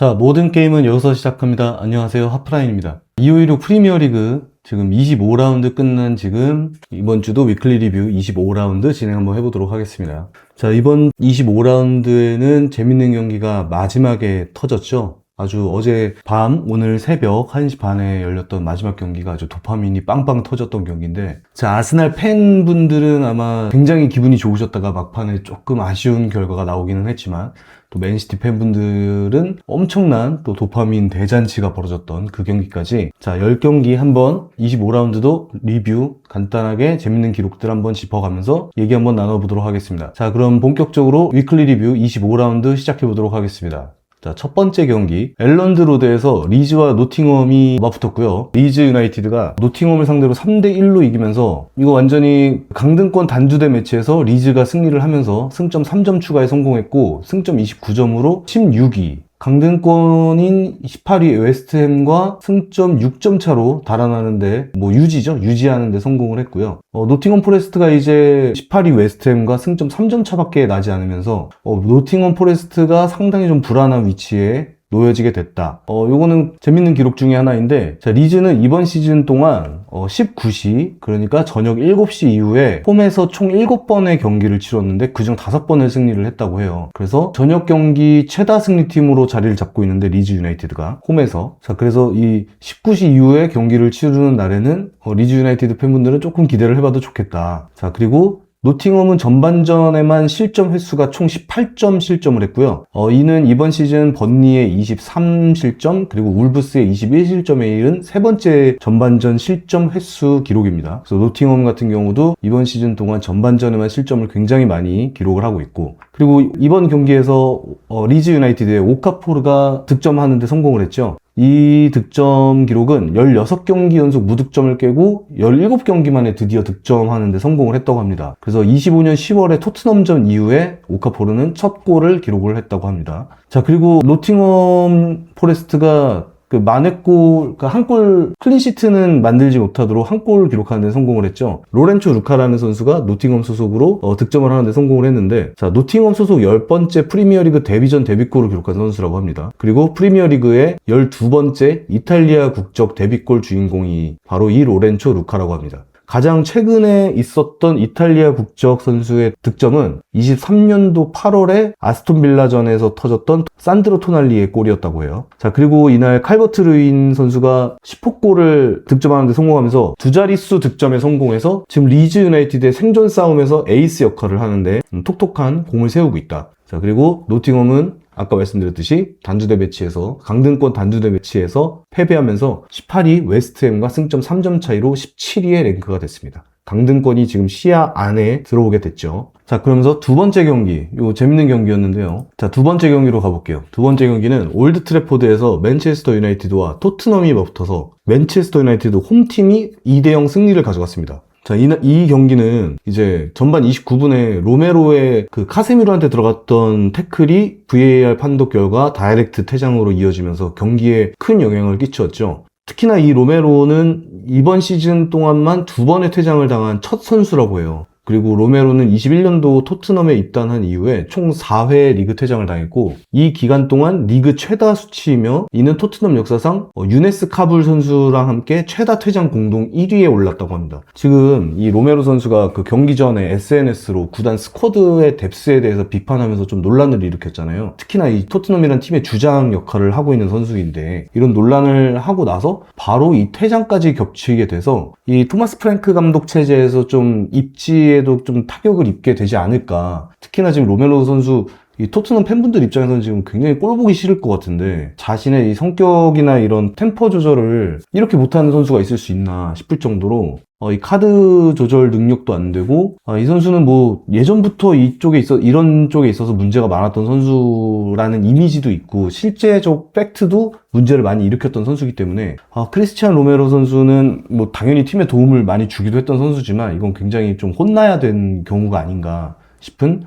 자, 모든 게임은 여기서 시작합니다. 안녕하세요. 하프라인입니다. 2516 프리미어리그 지금 25라운드 끝난 지금 이번 주도 위클리 리뷰 25라운드 진행 한번 해보도록 하겠습니다. 자, 이번 25라운드에는 재밌는 경기가 마지막에 터졌죠. 아주 어제 밤, 오늘 새벽 1시 반에 열렸던 마지막 경기가 아주 도파민이 빵빵 터졌던 경기인데, 자, 아스날 팬분들은 아마 굉장히 기분이 좋으셨다가 막판에 조금 아쉬운 결과가 나오기는 했지만, 또 맨시티 팬분들은 엄청난 또 도파민 대잔치가 벌어졌던 그 경기까지, 자, 10경기 한번 25라운드도 리뷰 간단하게 재밌는 기록들 한번 짚어가면서 얘기 한번 나눠보도록 하겠습니다. 자, 그럼 본격적으로 위클리 리뷰 25라운드 시작해보도록 하겠습니다. 자, 첫 번째 경기 엘런드 로드에서 리즈와 노팅엄이 맞붙었고요. 리즈 유나이티드가 노팅엄을 상대로 3대1로 이기면서 이거 완전히 강등권 단두대 매치에서 리즈가 승리를 하면서 승점 3점 추가에 성공했고 승점 29점으로 16위, 강등권인 18위 웨스트햄과 승점 6점 차로 달아나는데 유지하는데 성공을 했고요. 노팅엄 포레스트가 이제 18위 웨스트햄과 승점 3점 차밖에 나지 않으면서 노팅엄 포레스트가 상당히 좀 불안한 위치에 놓여지게 됐다. 요거는 재밌는 기록 중에 하나인데, 자, 리즈는 이번 시즌 동안 19시, 그러니까 저녁 7시 이후에 홈에서 총 7번의 경기를 치렀는데 그중 5번을 승리를 했다고 해요. 그래서 저녁 경기 최다 승리팀으로 자리를 잡고 있는데 리즈 유나이티드가 홈에서, 자, 그래서 이 19시 이후에 경기를 치르는 날에는 리즈 유나이티드 팬분들은 조금 기대를 해봐도 좋겠다. 자, 그리고 노팅엄은 전반전에만 실점 횟수가 총 18점 실점을 했고요. 이는 이번 시즌 번리의 23실점 그리고 울브스의 21실점에 이른 세 번째 전반전 실점 횟수 기록입니다. 그래서 노팅엄 같은 경우도 이번 시즌 동안 전반전에만 실점을 굉장히 많이 기록을 하고 있고, 그리고 이번 경기에서 리즈 유나이티드의 오카포르가 득점하는 데 성공을 했죠. 이 득점 기록은 16경기 연속 무득점을 깨고 17경기 만에 드디어 득점하는 데 성공을 했다고 합니다. 그래서 25년 10월에 토트넘전 이후에 오카포르는 첫 골을 기록을 했다고 합니다. 자, 그리고 노팅엄 포레스트가 만회골, 한 골 클린시트는 만들지 못하도록 한 골 기록하는 데 성공을 했죠. 로렌초 루카라는 선수가 노팅엄 소속으로 득점을 하는 데 성공을 했는데, 자, 노팅엄 소속 10번째 프리미어리그 데뷔전 데뷔골을 기록한 선수라고 합니다. 그리고 프리미어리그의 12번째 이탈리아 국적 데뷔골 주인공이 바로 이 로렌초 루카라고 합니다. 가장 최근에 있었던 이탈리아 국적 선수의 득점은 23년도 8월에 아스톤 빌라전에서 터졌던 산드로 토날리의 골이었다고 해요. 자, 그리고 이날 칼버트 르인 선수가 10호 골을 득점하는 데 성공하면서 두 자릿수 득점에 성공해서 지금 리즈 유나이티드의 생존 싸움에서 에이스 역할을 하는데 톡톡한 공을 세우고 있다. 자, 그리고 노팅엄은 아까 말씀드렸듯이 강등권 단두대 매치에서 패배하면서 18위 웨스트햄과 승점 3점 차이로 17위에 랭크가 됐습니다. 강등권이 지금 시야 안에 들어오게 됐죠. 자, 그러면서 두 번째 경기, 이거 재밌는 경기였는데요. 자, 두 번째 경기로 가볼게요. 두 번째 경기는 올드 트래포드에서 맨체스터 유나이티드와 토트넘이 맞붙어서 맨체스터 유나이티드 홈팀이 2대0 승리를 가져갔습니다. 자, 이 경기는 이제 전반 29분에 로메로의 카세미로한테 들어갔던 태클이 VAR 판독 결과 다이렉트 퇴장으로 이어지면서 경기에 큰 영향을 끼쳤죠. 특히나 이 로메로는 이번 시즌 동안만 2번의 퇴장을 당한 첫 선수라고 해요. 그리고 로메로는 21년도 토트넘에 입단한 이후에 총 4회 리그 퇴장을 당했고, 이 기간 동안 리그 최다 수치이며 이는 토트넘 역사상 유네스 카불 선수랑 함께 최다 퇴장 공동 1위에 올랐다고 합니다. 지금 이 로메로 선수가 경기 전에 SNS로 구단 스쿼드의 뎁스에 대해서 비판하면서 좀 논란을 일으켰잖아요. 특히나 이 토트넘이라는 팀의 주장 역할을 하고 있는 선수인데 이런 논란을 하고 나서 바로 이 퇴장까지 겹치게 돼서 이 토마스 프랭크 감독 체제에서 좀 입지에도 좀 타격을 입게 되지 않을까. 특히나 지금 로메로 선수 이 토트넘 팬분들 입장에서는 지금 굉장히 꼴 보기 싫을 것 같은데, 자신의 이 성격이나 이런 템포 조절을 이렇게 못하는 선수가 있을 수 있나 싶을 정도로 이 카드 조절 능력도 안 되고, 이 선수는 예전부터 이런 쪽에 있어서 문제가 많았던 선수라는 이미지도 있고, 실제적 팩트도 문제를 많이 일으켰던 선수이기 때문에, 크리스티안 로메로 선수는 당연히 팀에 도움을 많이 주기도 했던 선수지만, 이건 굉장히 좀 혼나야 된 경우가 아닌가 싶은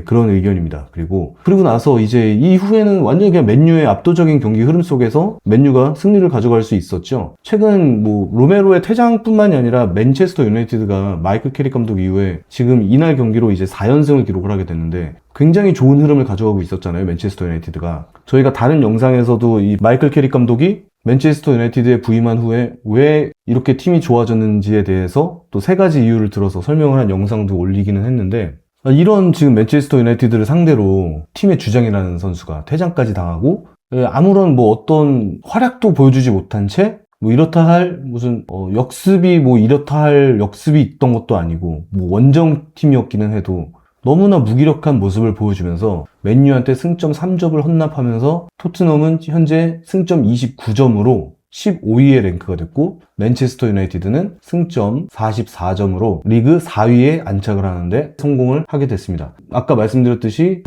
그런 의견입니다. 그리고 나서 이제 이후에는 완전히 그냥 맨유의 압도적인 경기 흐름 속에서 맨유가 승리를 가져갈 수 있었죠. 최근 뭐 로메로의 퇴장뿐만이 아니라 맨체스터 유나이티드가 마이클 캐릭 감독 이후에 지금 이날 경기로 이제 4연승을 기록을 하게 됐는데 굉장히 좋은 흐름을 가져가고 있었잖아요. 맨체스터 유나이티드가. 저희가 다른 영상에서도 이 마이클 캐릭 감독이 맨체스터 유나이티드에 부임한 후에 왜 이렇게 팀이 좋아졌는지에 대해서 또 3가지 이유를 들어서 설명을 한 영상도 올리기는 했는데, 이런 지금 맨체스터 유나이티드를 상대로 팀의 주장이라는 선수가 퇴장까지 당하고 아무런 뭐 어떤 활약도 보여주지 못한 채 뭐 이렇다 할 무슨 역습이 뭐 이렇다 할 역습이 있던 것도 아니고 뭐 원정팀이었기는 해도 너무나 무기력한 모습을 보여주면서 맨유한테 승점 3점을 헌납하면서 토트넘은 현재 승점 29점으로 15위에 랭크가 됐고, 맨체스터 유나이티드는 승점 44점으로 리그 4위에 안착을 하는데 성공을 하게 됐습니다. 아까 말씀드렸듯이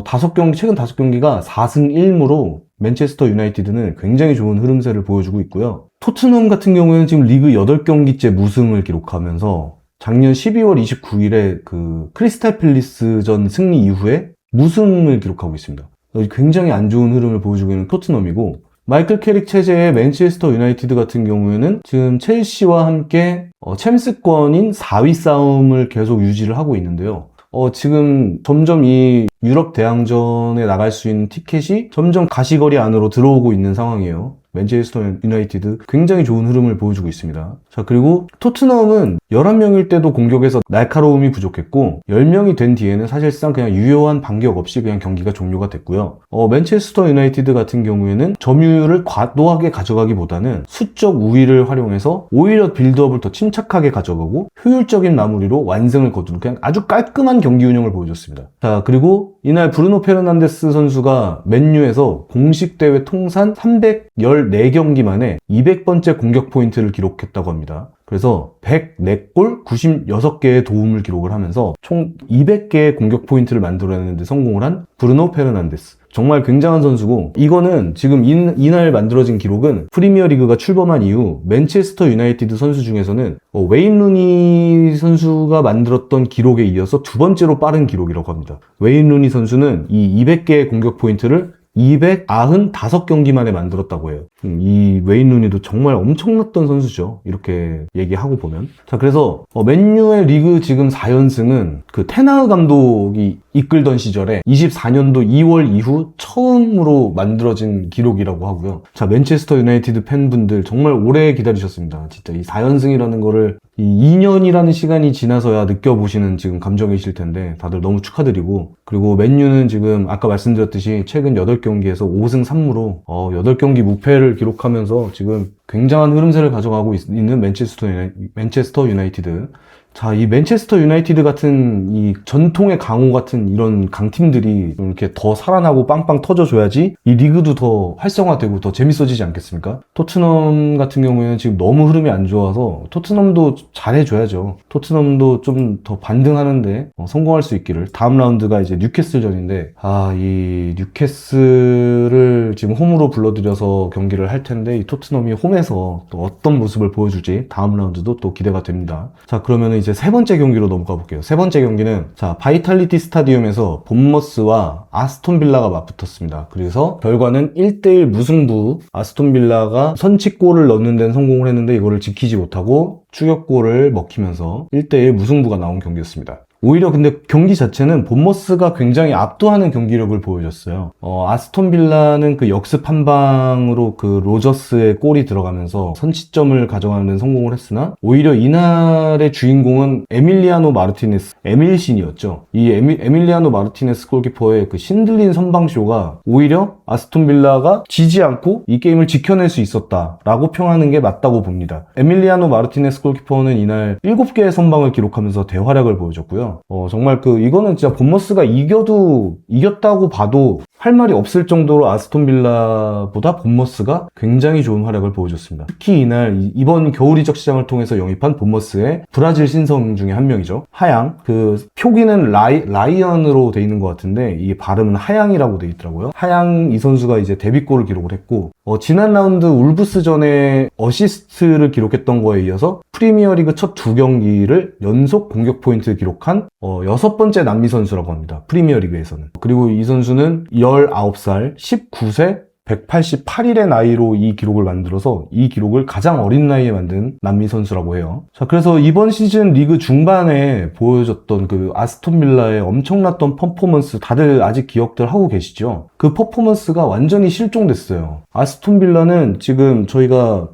최근 5경기가 4승 1무로 맨체스터 유나이티드는 굉장히 좋은 흐름세를 보여주고 있고요. 토트넘 같은 경우에는 지금 리그 8경기째 무승을 기록하면서 작년 12월 29일에 그 크리스탈 팰리스전 승리 이후에 무승을 기록하고 있습니다. 굉장히 안 좋은 흐름을 보여주고 있는 토트넘이고, 마이클 캐릭 체제의 맨체스터 유나이티드 같은 경우에는 지금 첼시와 함께 챔스권인 4위 싸움을 계속 유지를 하고 있는데요. 지금 점점 이 유럽 대항전에 나갈 수 있는 티켓이 점점 가시거리 안으로 들어오고 있는 상황이에요. 맨체스터 유나이티드 굉장히 좋은 흐름을 보여주고 있습니다. 자, 그리고 토트넘은 11명일 때도 공격에서 날카로움이 부족했고 10명이 된 뒤에는 사실상 그냥 유효한 반격 없이 그냥 경기가 종료가 됐고요. 맨체스터 유나이티드 같은 경우에는 점유율을 과도하게 가져가기보다는 수적 우위를 활용해서 오히려 빌드업을 더 침착하게 가져가고 효율적인 마무리로 완승을 거두는 그냥 아주 깔끔한 경기 운영을 보여줬습니다. 자, 그리고 이날 브루노 페르난데스 선수가 맨유에서 공식 대회 통산 314경기 만에 200번째 공격 포인트를 기록했다고 합니다. 그래서 104골 96개의 도움을 기록을 하면서 총 200개의 공격 포인트를 만들어내는데 성공을 한 브루노 페르난데스. 정말 굉장한 선수고, 이거는 지금 이날 만들어진 기록은 프리미어리그가 출범한 이후 맨체스터 유나이티드 선수 중에서는 웨인 루니 선수가 만들었던 기록에 이어서 2번째로 빠른 기록이라고 합니다. 웨인 루니 선수는 이 200개의 공격 포인트를 295경기 만에 만들었다고 해요. 이 웨인 루니도 정말 엄청났던 선수죠. 이렇게 얘기하고 보면. 자, 그래서 맨유의 리그 지금 4연승은 그 테나흐 감독이 이끌던 시절에 24년도 2월 이후 처음으로 만들어진 기록이라고 하고요. 자, 맨체스터 유나이티드 팬분들 정말 오래 기다리셨습니다. 진짜 이 4연승이라는 거를 이 2년이라는 시간이 지나서야 느껴보시는 지금 감정이실 텐데 다들 너무 축하드리고, 그리고 맨유는 지금 아까 말씀드렸듯이 최근 8경기에서 5승 3무로 8경기 무패를 기록하면서 지금 굉장한 흐름세를 가져가고 있는 맨체스터 유나이티드. 자, 이 맨체스터 유나이티드 같은 이 전통의 강호 같은 이런 강팀들이 이렇게 더 살아나고 빵빵 터져줘야지 이 리그도 더 활성화되고 더 재밌어지지 않겠습니까? 토트넘 같은 경우에는 지금 너무 흐름이 안 좋아서 토트넘도 잘해줘야죠. 토트넘도 좀 더 반등하는데 성공할 수 있기를. 다음 라운드가 이제 뉴캐슬전인데, 이 뉴캐슬을 지금 홈으로 불러들여서 경기를 할 텐데 이 토트넘이 홈에서 또 어떤 모습을 보여줄지 다음 라운드도 또 기대가 됩니다. 자, 그러면은 이제 3번째 경기로 넘어가 볼게요. 3번째 경기는 자, 바이탈리티 스타디움에서 본머스와 아스톤 빌라가 맞붙었습니다. 그래서 결과는 1대1 무승부. 아스톤 빌라가 선취골을 넣는 데는 성공을 했는데 이거를 지키지 못하고 추격골을 먹히면서 1대1 무승부가 나온 경기였습니다. 오히려 근데 경기 자체는 본머스가 굉장히 압도하는 경기력을 보여줬어요. 아스톤 빌라는 그 역습 한 방으로 그 로저스의 골이 들어가면서 선취점을 가져가는 데 성공을 했으나 오히려 이날의 주인공은 에밀리아노 마르티네스, 에밀신이었죠. 이 에밀리아노 마르티네스 골키퍼의 그 신들린 선방쇼가 오히려 아스톤 빌라가 지지 않고 이 게임을 지켜낼 수 있었다라고 평하는 게 맞다고 봅니다. 에밀리아노 마르티네스 골키퍼는 이날 7개의 선방을 기록하면서 대활약을 보여줬고요. 정말 이거는 진짜 본머스가 이겼다고 봐도 할 말이 없을 정도로 아스톤 빌라보다 본머스가 굉장히 좋은 활약을 보여줬습니다. 특히 이날 이번 겨울 이적 시장을 통해서 영입한 본머스의 브라질 신성 중에 한 명이죠. 하양. 그 표기는 라이언으로 돼 있는 것 같은데 이게 발음은 하양이라고 돼 있더라고요. 하양 이 선수가 이제 데뷔골을 기록을 했고 지난 라운드 울브스전에 어시스트를 기록했던 거에 이어서 프리미어리그 첫 2경기를 연속 공격 포인트 기록한 6번째 남미 선수라고 합니다. 프리미어리그에서는. 그리고 이 선수는 19살, 19세, 188일의 나이로 이 기록을 만들어서 이 기록을 가장 어린 나이에 만든 남미 선수라고 해요. 자, 그래서 이번 시즌 리그 중반에 보여줬던 그 아스톤 빌라의 엄청났던 퍼포먼스 다들 아직 기억들 하고 계시죠? 그 퍼포먼스가 완전히 실종됐어요. 아스톤 빌라는 지금 저희가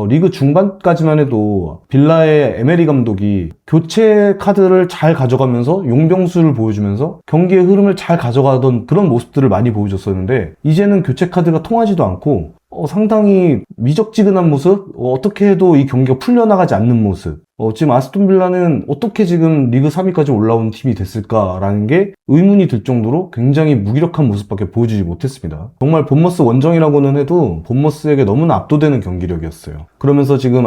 리그 중반까지만 해도 빌라의 에메리 감독이 교체 카드를 잘 가져가면서 용병수를 보여주면서 경기의 흐름을 잘 가져가던 그런 모습들을 많이 보여줬었는데 이제는 교체 카드가 통하지도 않고 상당히 미적지근한 모습, 어떻게 해도 이 경기가 풀려나가지 않는 모습. 지금 아스톤 빌라는 어떻게 지금 리그 3위까지 올라온 팀이 됐을까라는 게 의문이 들 정도로 굉장히 무기력한 모습밖에 보여주지 못했습니다. 정말 본머스 원정이라고는 해도 본머스에게 너무나 압도되는 경기력이었어요. 그러면서 지금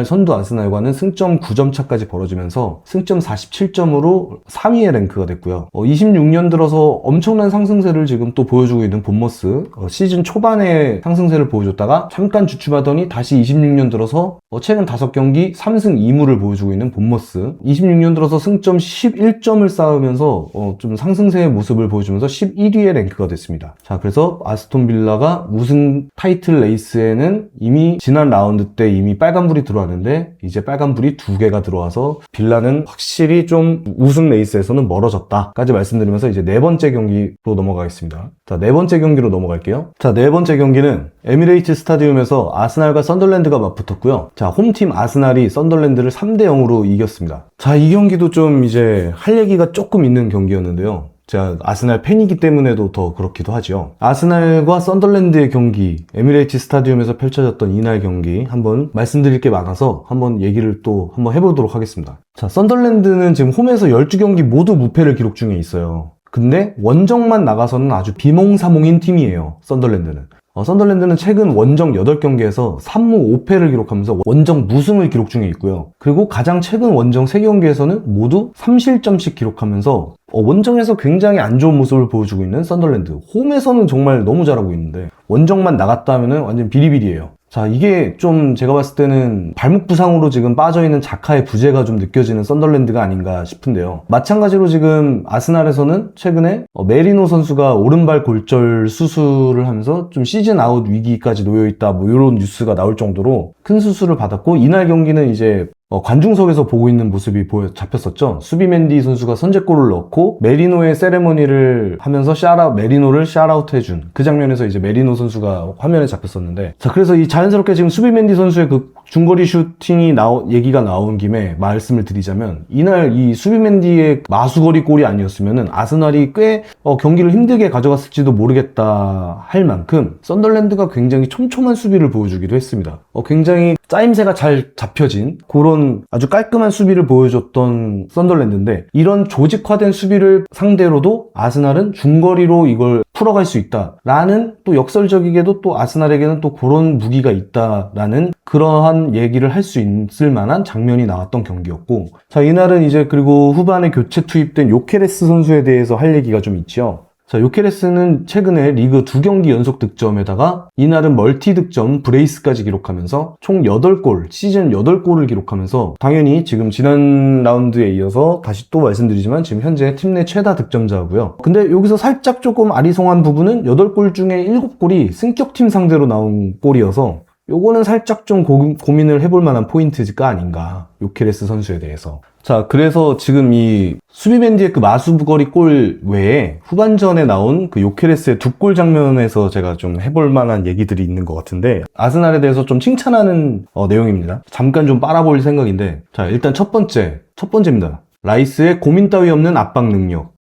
선두 아스날과는 승점 9점 차까지 벌어지면서 승점 47점으로 3위에 랭크가 됐고요. 26년 들어서 엄청난 상승세를 지금 또 보여주고 있는 본머스. 시즌 초반에 상승세를 보여줬다가 잠깐 주춤하더니 다시 26년 들어서 최근 5경기 3승 2무를 보여주고 있는 본머스. 26년 들어서 승점 11점을 쌓으면서 좀 상승세의 모습을 보여주면서 11위에 랭크가 됐습니다. 자, 그래서 아스톤 빌라가 우승 타이틀 레이스에는 이미 지난 라운드 때 이미 빨간불이 들어왔는데 이제 빨간불이 2개가 들어와서 빌라는 확실히 좀 우승 레이스에서는 멀어졌다까지 말씀드리면서 이제 네 번째 경기로 넘어가겠습니다. 자, 네 번째 경기로 넘어갈게요. 자, 네 번째 경기는 에미레이트 스타디움에서 아스날과 썬덜랜드가 맞붙었고요. 자, 홈팀 아스날이 썬덜랜드를 3대 0으로 이겼습니다. 자, 이 경기도 좀 이제 할 얘기가 조금 있는 경기였는데요. 제가 아스날 팬이기 때문에도 더 그렇기도 하죠. 아스날과 썬덜랜드의 경기, 에미레이트 스타디움에서 펼쳐졌던 이날 경기 한번 말씀드릴 게 많아서 한번 얘기를 또 한번 해보도록 하겠습니다. 자, 썬덜랜드는 지금 홈에서 12경기 모두 무패를 기록 중에 있어요. 근데 원정만 나가서는 아주 비몽사몽인 팀이에요. 썬덜랜드는. 썬덜랜드는 최근 원정 8경기에서 3무 5패를 기록하면서 원정 무승을 기록 중에 있고요. 그리고 가장 최근 원정 3경기에서는 모두 3실점씩 기록하면서 원정에서 굉장히 안 좋은 모습을 보여주고 있는 썬덜랜드. 홈에서는 정말 너무 잘하고 있는데 원정만 나갔다 하면은 완전 비리비리예요. 자, 이게 좀 제가 봤을 때는 발목 부상으로 지금 빠져있는 자카의 부재가 좀 느껴지는 썬덜랜드가 아닌가 싶은데요. 마찬가지로 지금 아스날에서는 최근에 메리노 선수가 오른발 골절 수술을 하면서 좀 시즌 아웃 위기까지 놓여있다 뭐 이런 뉴스가 나올 정도로 큰 수술을 받았고 이날 경기는 이제 관중석에서 보고 있는 모습이 잡혔었죠. 수비맨디 선수가 선제골을 넣고 메리노의 세레머니를 하면서 메리노를 샤라웃 해준 그 장면에서 이제 메리노 선수가 화면에 잡혔었는데, 자, 그래서 이 자연스럽게 지금 수비맨디 선수의 그 중거리 슈팅이 얘기가 나온 김에 말씀을 드리자면 이날 이 수비맨디의 마수거리 골이 아니었으면은 아스날이 꽤 경기를 힘들게 가져갔을지도 모르겠다 할 만큼 썬덜랜드가 굉장히 촘촘한 수비를 보여주기도 했습니다. 굉장히 짜임새가 잘 잡혀진 그런 아주 깔끔한 수비를 보여줬던 썬덜랜드인데, 이런 조직화된 수비를 상대로도 아스날은 중거리로 이걸 풀어갈 수 있다라는, 또 역설적이게도 또 아스날에게는 또 그런 무기가 있다라는 그러한 얘기를 할 수 있을 만한 장면이 나왔던 경기였고, 자, 이날은 이제 그리고 후반에 교체 투입된 요케레스 선수에 대해서 할 얘기가 좀 있죠. 자, 요케레스는 최근에 리그 2경기 연속 득점에다가 이날은 멀티 득점 브레이스까지 기록하면서 총 8골, 시즌 8골을 기록하면서 당연히 지금 지난 라운드에 이어서 다시 또 말씀드리지만 지금 현재 팀 내 최다 득점자고요. 근데 여기서 살짝 조금 아리송한 부분은 8골 중에 7골이 승격팀 상대로 나온 골이어서 요거는 살짝 좀 고민을 해볼 만한 포인트가 아닌가, 요케레스 선수에 대해서. 자, 그래서 지금 이 수비맨디의 그 마수거리 골 외에 후반전에 나온 그 요케레스의 2골 장면에서 제가 좀 해볼 만한 얘기들이 있는 것 같은데, 아스날에 대해서 좀 칭찬하는 내용입니다. 잠깐 좀 빨아볼 생각인데, 자, 일단 첫 번째입니다. 라이스의 고민 따위 없는 압박 능력.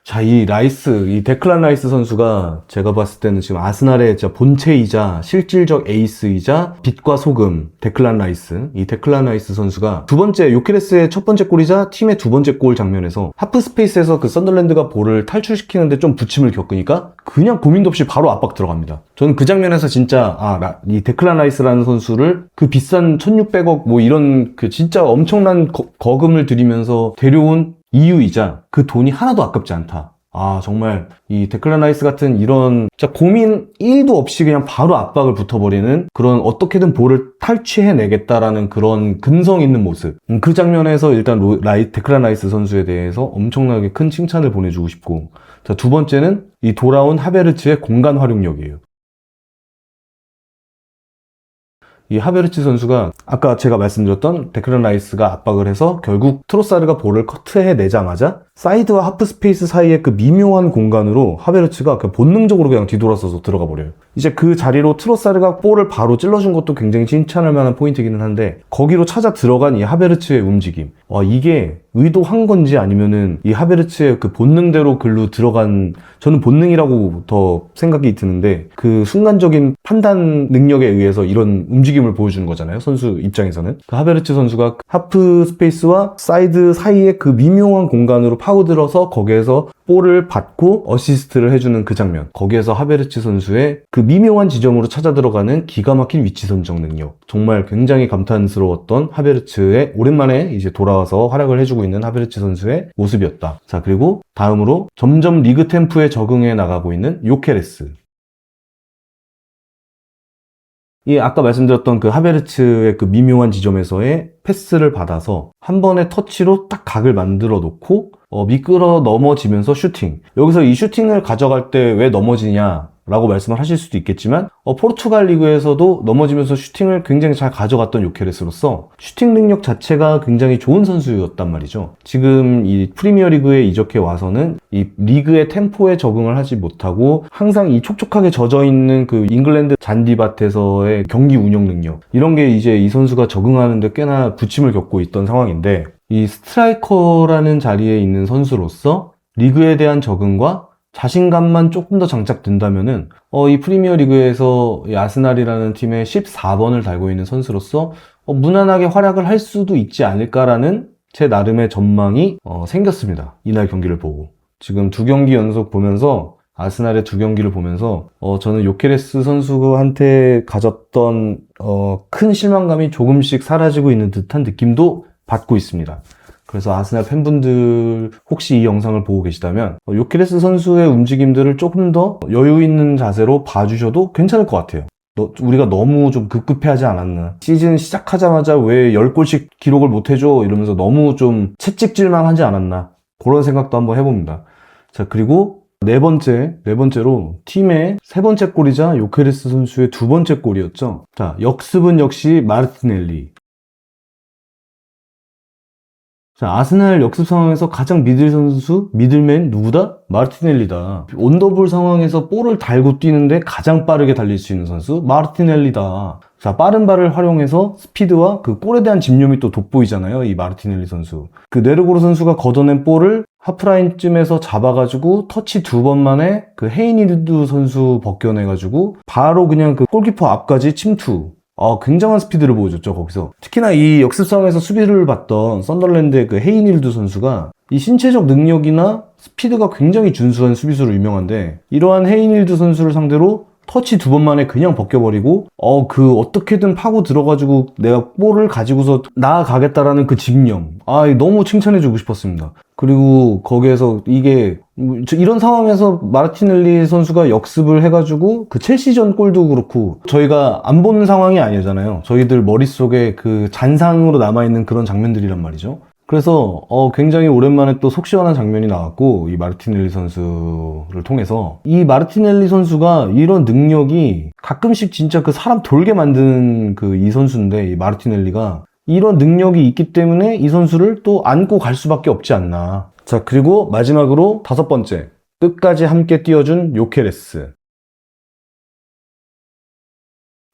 자, 이 라이스, 이 데클란 라이스 선수가 제가 봤을 때는 지금 아스날의 진짜 본체이자 실질적 에이스이자 빛과 소금, 데클란 라이스. 이 데클란 라이스 선수가 두 번째, 요케레스의 첫 번째 골이자 팀의 두 번째 골 장면에서 하프 스페이스에서 그 썬더랜드가 볼을 탈출시키는데 좀 부침을 겪으니까 그냥 고민도 없이 바로 압박 들어갑니다. 저는 그 장면에서 진짜, 이 데클란 라이스라는 선수를 그 비싼 1600억 뭐 이런 그 진짜 엄청난 거금을 들이면서 데려온 이유이자 그 돈이 하나도 아깝지 않다. 정말 이 데클란 라이스 같은 이런 진짜 고민 1도 없이 그냥 바로 압박을 붙어버리는 그런 어떻게든 볼을 탈취해내겠다라는 그런 근성 있는 모습. 그 장면에서 일단 데클란 라이스 선수에 대해서 엄청나게 큰 칭찬을 보내주고 싶고, 자, 두 번째는 이 돌아온 하베르츠의 공간 활용력이에요. 이 하베르츠 선수가 아까 제가 말씀드렸던 데클란 라이스가 압박을 해서 결국 트로사르가 볼을 커트해내자마자 사이드와 하프 스페이스 사이의 그 미묘한 공간으로 하베르츠가 그냥 본능적으로 그냥 뒤돌아서서 들어가 버려요. 이제 그 자리로 트로사르가 볼을 바로 찔러준 것도 굉장히 칭찬할 만한 포인트이기는 한데, 거기로 찾아 들어간 이 하베르츠의 움직임, 이게 의도한 건지 아니면은 이 하베르츠의 그 본능대로 글로 들어간, 저는 본능이라고 더 생각이 드는데, 그 순간적인 판단 능력에 의해서 이런 움직임을 보여주는 거잖아요, 선수 입장에서는. 그 하베르츠 선수가 하프 스페이스와 사이드 사이의 그 미묘한 공간으로 파고들어서 거기에서 볼을 받고 어시스트를 해주는 그 장면, 거기에서 하베르츠 선수의 그 미묘한 지점으로 찾아 들어가는 기가 막힌 위치 선정 능력, 정말 굉장히 감탄스러웠던 하베르츠의, 오랜만에 이제 돌아와서 활약을 해주고 있는 하베르츠 선수의 모습이었다. 자, 그리고 다음으로 점점 리그 템포에 적응해 나가고 있는 요케레스. 이 아까 말씀드렸던 그 하베르츠의 그 미묘한 지점에서의 패스를 받아서 한 번의 터치로 딱 각을 만들어 놓고 미끄러 넘어지면서 슈팅. 여기서 이 슈팅을 가져갈 때 왜 넘어지냐 라고 말씀을 하실 수도 있겠지만, 포르투갈 리그에서도 넘어지면서 슈팅을 굉장히 잘 가져갔던 요케레스로서 슈팅 능력 자체가 굉장히 좋은 선수였단 말이죠. 지금 이 프리미어 리그에 이적해 와서는 이 리그의 템포에 적응을 하지 못하고 항상 이 촉촉하게 젖어 있는 그 잉글랜드 잔디밭에서의 경기 운영 능력, 이런 게 이제 이 선수가 적응하는데 꽤나 부침을 겪고 있던 상황인데, 이 스트라이커라는 자리에 있는 선수로서 리그에 대한 적응과 자신감만 조금 더 장착된다면은 이 프리미어 리그에서 이 아스날이라는 팀의 14번을 달고 있는 선수로서 무난하게 활약을 할 수도 있지 않을까라는 제 나름의 전망이 생겼습니다. 이날 경기를 보고. 지금 두 경기 연속 보면서, 아스날의 두 경기를 보면서 저는 요케레스 선수한테 가졌던 큰 실망감이 조금씩 사라지고 있는 듯한 느낌도 받고 있습니다. 그래서 아스날 팬분들 혹시 이 영상을 보고 계시다면 요케레스 선수의 움직임들을 조금 더 여유 있는 자세로 봐주셔도 괜찮을 것 같아요. 우리가 너무 좀 급급해하지 않았나, 시즌 시작하자마자 왜 10골씩 기록을 못해줘 이러면서 너무 좀 채찍질만 하지 않았나, 그런 생각도 한번 해봅니다. 자, 그리고 네 번째로 팀의 세 번째 골이자 요케레스 선수의 두 번째 골이었죠. 자, 역습은 역시 마르티넬리. 자, 아스날 역습 상황에서 가장 미들맨 누구다? 마르티넬리다. 온더볼 상황에서 볼을 달고 뛰는데 가장 빠르게 달릴 수 있는 선수? 마르티넬리다. 자, 빠른 발을 활용해서 스피드와 그 볼에 대한 집념이 또 돋보이잖아요, 이 마르티넬리 선수. 그 네르고로 선수가 걷어낸 볼을 하프라인쯤에서 잡아가지고 터치 두 번 만에 그 헤이니르드 선수 벗겨내가지고 바로 그냥 그 골키퍼 앞까지 침투. 굉장한 스피드를 보여줬죠, 거기서. 특히나 이 역습 상황에서 수비를 봤던 썬더랜드의 그 헤이닐드 선수가 이 신체적 능력이나 스피드가 굉장히 준수한 수비수로 유명한데, 이러한 헤이닐드 선수를 상대로 터치 두 번 만에 그냥 벗겨버리고 그 어떻게든 파고 들어가지고 내가 볼을 가지고서 나아가겠다라는 그 집념, 너무 칭찬해주고 싶었습니다. 그리고 거기에서 이게 이런 상황에서 마르티넬리 선수가 역습을 해가지고 그 첼시전 골도 그렇고 저희가 안 보는 상황이 아니잖아요. 저희들 머릿속에 그 잔상으로 남아있는 그런 장면들이란 말이죠. 그래서 굉장히 오랜만에 또 속 시원한 장면이 나왔고, 이 마르티넬리 선수를 통해서 이 마르티넬리 선수가 이런 능력이 가끔씩 진짜 그 사람 돌게 만드는 그 이 선수인데, 이 마르티넬리가 이런 능력이 있기 때문에 이 선수를 또 안고 갈 수밖에 없지 않나. 자, 그리고 마지막으로 다섯 번째, 끝까지 함께 뛰어준 요케레스.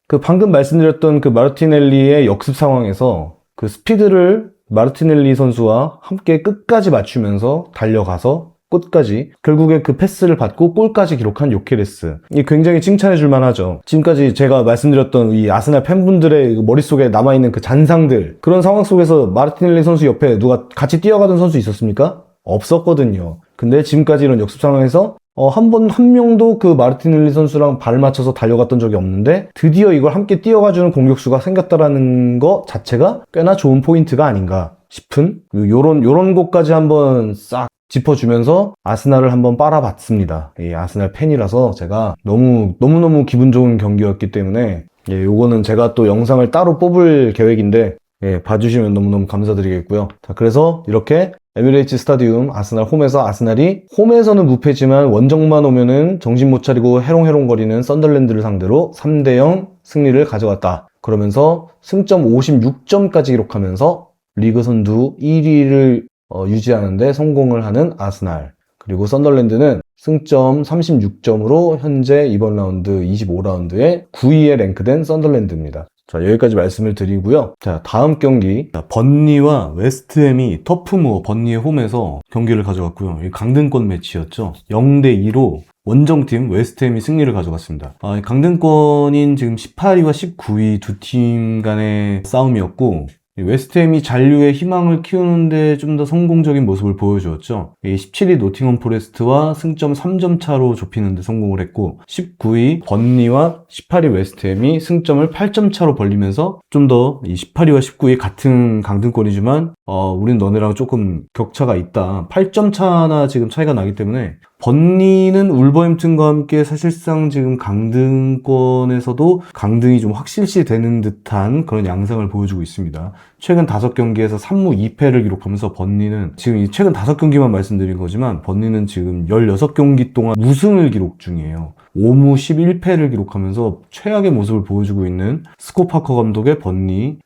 그 방금 말씀드렸던 그 마르티넬리의 역습 상황에서 그 스피드를 마르티넬리 선수와 함께 끝까지 맞추면서 달려가서 끝까지 결국에 그 패스를 받고 골까지 기록한 요케레스. 이 굉장히 칭찬해 줄 만하죠. 지금까지 제가 말씀드렸던 이 아스날 팬분들의 머릿속에 남아있는 그 잔상들, 그런 상황 속에서 마르티넬리 선수 옆에 누가 같이 뛰어가던 선수 있었습니까? 없었거든요. 근데 지금까지 이런 역습 상황에서 한 명도 그 마르티넬리 선수랑 발 맞춰서 달려갔던 적이 없는데 드디어 이걸 함께 뛰어가주는 공격수가 생겼다라는 거 자체가 꽤나 좋은 포인트가 아닌가 싶은 요런 것까지 한번 싹 짚어주면서 아스날을 한번 빨아봤습니다. 이 아스날 팬이라서 제가 너무너무 기분 좋은 경기였기 때문에 요거는 제가 또 영상을 따로 뽑을 계획인데 봐주시면 너무너무 감사드리겠고요. 자, 그래서 이렇게 에미레이츠 스타디움 아스날 홈에서 아스날이 홈에서는 무패지만 원정만 오면은 정신 못 차리고 해롱해롱거리는 썬덜랜드를 상대로 3대0 승리를 가져갔다. 그러면서 승점 56점까지 기록하면서 리그 선두 1위를 유지하는데 성공을 하는 아스날. 그리고 썬덜랜드는 승점 36점으로 현재 이번 라운드 25라운드에 9위에 랭크된 썬덜랜드입니다. 자, 여기까지 말씀을 드리고요. 자, 다음 경기. 자, 번니와 웨스트햄이 터프모어 번니의 홈에서 경기를 가져갔고요. 이 강등권 매치였죠. 0대2로 원정팀 웨스트햄이 승리를 가져갔습니다. 강등권인 지금 18위와 19위 두 팀 간의 싸움이었고, 웨스트햄이 잔류의 희망을 키우는데 좀 더 성공적인 모습을 보여주었죠. 17위 노팅엄 포레스트와 승점 3점 차로 좁히는 데 성공을 했고 19위 번니와 18위 웨스트햄이 승점을 8점 차로 벌리면서 좀 더 이 18위와 19위 같은 강등권이지만 우린 너네랑 조금 격차가 있다. 8점 차나 지금 차이가 나기 때문에 번니는 울버햄튼과 함께 사실상 지금 강등권에서도 강등이 좀 확실시 되는 듯한 그런 양상을 보여주고 있습니다. 최근 5경기에서 3무 2패를 기록하면서 번니는 지금 이 최근 5경기만 말씀드린 거지만 번니는 지금 16경기 동안 무승을 기록 중이에요. 5무 11패를 기록하면서 최악의 모습을 보여주고 있는 스콧 파커 감독의 번니.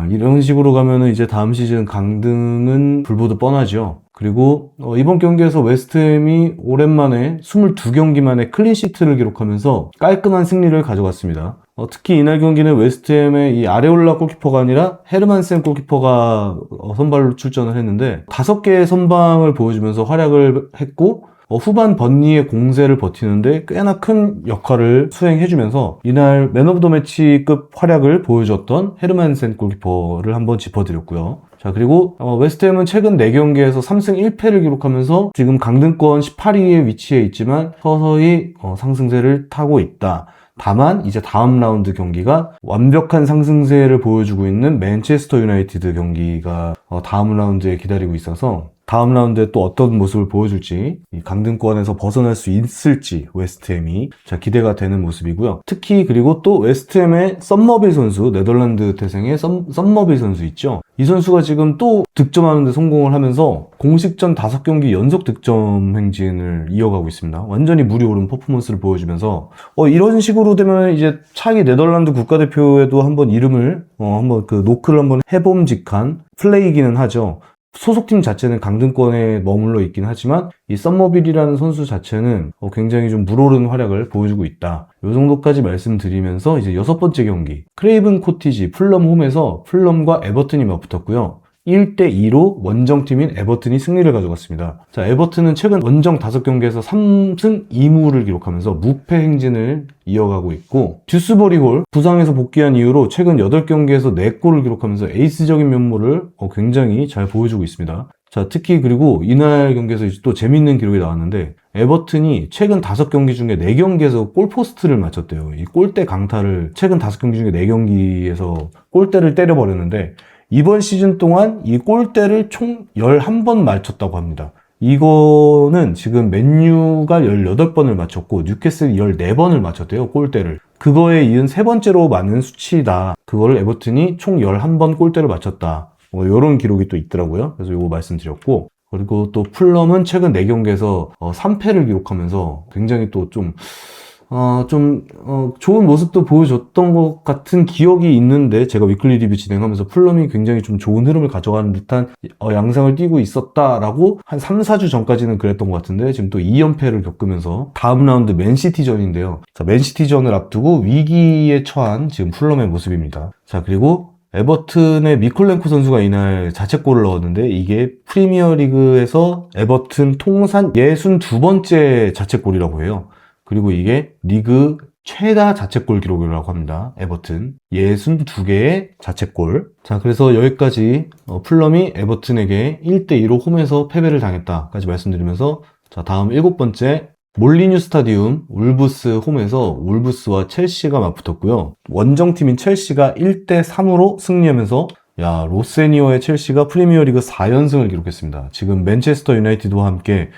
이런 식으로 가면은 이제 다음 시즌 강등은 불보듯 뻔하죠. 그리고 이번 경기에서 웨스트햄이 오랜만에 22경기 만에 클린시트를 기록하면서 깔끔한 승리를 가져갔습니다. 특히 이날 경기는 웨스트햄의 이 아레올라 골키퍼가 아니라 헤르만센 골키퍼가 선발로 출전을 했는데 5개의 선방을 보여주면서 활약을 했고 후반 번니의 공세를 버티는데 꽤나 큰 역할을 수행해주면서 이날 맨 오브 더 매치급 활약을 보여줬던 헤르만센 골키퍼를 한번 짚어드렸고요. 자, 그리고 웨스트햄은 최근 4경기에서 3승 1패를 기록하면서 지금 강등권 18위에 위치해 있지만 서서히 상승세를 타고 있다. 다만 이제 다음 라운드 경기가 완벽한 상승세를 보여주고 있는 맨체스터 유나이티드 경기가 다음 라운드에 기다리고 있어서 다음 라운드에 또 어떤 모습을 보여줄지, 이 강등권에서 벗어날 수 있을지 웨스트햄이 기대가 되는 모습이고요. 특히 그리고 또 웨스트햄의 썸머빌 선수, 네덜란드 태생의 썸머빌 선수 있죠. 이 선수가 지금 또 득점하는데 성공을 하면서 공식전 5경기 연속 득점 행진을 이어가고 있습니다. 완전히 물이 오른 퍼포먼스를 보여주면서 이런 식으로 되면 이제 차기 네덜란드 국가대표에도 한번 이름을 한번 그 노크를 한번 해봄직한 플레이이기는 하죠. 소속팀 자체는 강등권에 머물러 있긴 하지만 이 썸머빌이라는 선수 자체는 굉장히 좀 물오른 활약을 보여주고 있다. 이 정도까지 말씀드리면서 이제 6번째 경기 크레이븐 코티지 풀럼 홈에서 풀럼과 에버튼이 맞붙었고요. 1대2로 원정팀인 에버튼이 승리를 가져갔습니다. 자, 에버튼은 최근 원정 5경기에서 3승 2무를 기록하면서 무패 행진을 이어가고 있고 듀스버리 홀 부상에서 복귀한 이후로 최근 8경기에서 4골을 기록하면서 에이스적인 면모를 굉장히 잘 보여주고 있습니다. 자, 특히 그리고 이날 경기에서 또 재밌는 기록이 나왔는데 에버튼이 최근 5경기 중에 4경기에서 골포스트를 맞췄대요. 이 골대 강타를 최근 5경기 중에 4경기에서 골대를 때려버렸는데 이번 시즌 동안 이 골대를 총 11번 맞췄다고 합니다. 이거는 지금 맨유가 18번을 맞췄고 뉴캐슬이 14번을 맞췄대요, 골대를. 그거에 이은 3번째로 많은 수치다. 그거를 에버튼이 총 11번 골대를 맞췄다. 이런 기록이 또 있더라고요. 그래서 이거 말씀드렸고. 그리고 또 풀럼은 최근 4경기에서 3패를 기록하면서 굉장히 또 좋은 모습도 보여줬던 것 같은 기억이 있는데 제가 위클리 리뷰 진행하면서 풀럼이 굉장히 좀 좋은 흐름을 가져가는 듯한 양상을 띠고 있었다라고 한 3, 4주 전까지는 그랬던 것 같은데 지금 또 2연패를 겪으면서 다음 라운드 맨시티전인데요. 자, 맨시티전을 앞두고 위기에 처한 지금 풀럼의 모습입니다. 자, 그리고 에버튼의 미콜렌코 선수가 이날 자책골을 넣었는데 이게 프리미어리그에서 에버튼 통산 62번째 자책골이라고 해요. 그리고 이게 리그 최다 자책골 기록이라고 합니다. 에버튼 62개의 자책골. 자, 그래서 여기까지 풀럼이 에버튼에게 1대2로 홈에서 패배를 당했다까지 말씀드리면서, 자, 다음 7번째 몰리뉴 스타디움 울브스 홈에서 울브스와 첼시가 맞붙었고요. 원정팀인 첼시가 1대3으로 승리하면서, 야, 로세니어의 첼시가 프리미어리그 4연승을 기록했습니다. 지금 맨체스터 유나이티드와 함께